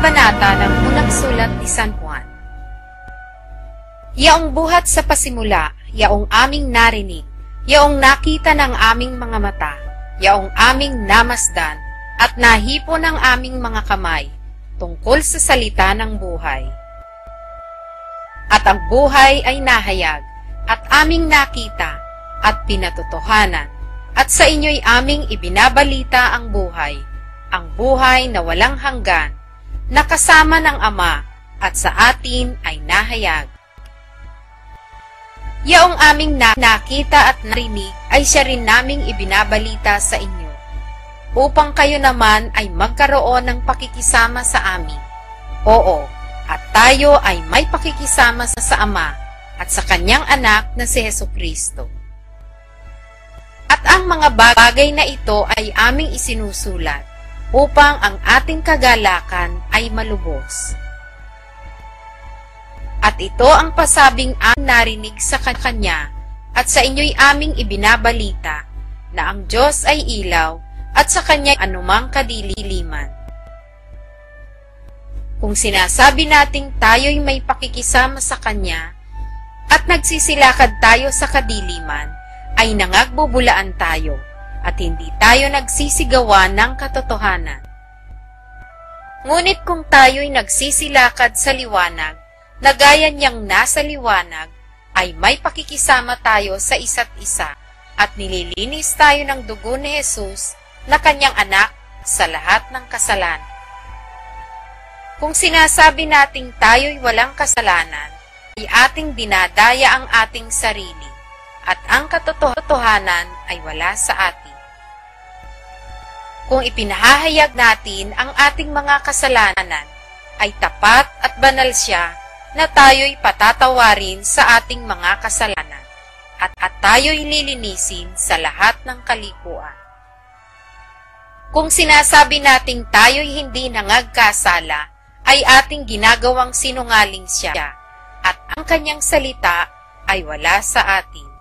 kabanata ng unang sulat ni San Juan. Yaong buhat sa pasimula, yaong aming narinig, yaong nakita ng aming mga mata, yaong aming namasdan, at nahipo ng aming mga kamay, tungkol sa salita ng buhay. At ang buhay ay nahayag, at aming nakita, at pinatotohanan, at sa inyo'y aming ibinabalita ang buhay na walang hanggan, nakasama ng Ama, at sa atin ay nahayag. Yaong aming nakita at narinig ay siya rin naming ibinabalita sa inyo, upang kayo naman ay magkaroon ng pakikisama sa amin. Oo, at tayo ay may pakikisama sa Ama at sa Kanyang Anak na si Jesucristo. At ang mga bagay na ito ay aming isinusulat, upang ang ating kagalakan ay malubos. At ito ang pasabing aming narinig sa Kanya, at sa inyo'y aming ibinabalita, na ang Diyos ay ilaw, at sa Kanya'y anumang kadiliman. Kung sinasabi nating tayo'y may pakikisama sa Kanya, at nagsisilakad tayo sa kadiliman, ay nangagbubulaan tayo, at hindi tayo nagsisigawan ng katotohanan. Ngunit kung tayo'y nagsisilakad sa liwanag, na gaya niyang nasa liwanag, ay may pakikisama tayo sa isa't isa, at nililinis tayo ng dugo ni Jesus na Kanyang Anak sa lahat ng kasalanan. Kung sinasabi nating tayo'y walang kasalanan, ay ating dinadaya ang ating sarili, at ang katotohanan ay wala sa atin. Kung ipinahahayag natin ang ating mga kasalanan, ay tapat at banal siya na tayo'y patatawarin sa ating mga kasalanan, at tayo'y lilinisin sa lahat ng kalikuan. Kung sinasabi nating tayo'y hindi nangagkasala, ay ating ginagawang sinungaling siya, at ang Kanyang salita ay wala sa atin.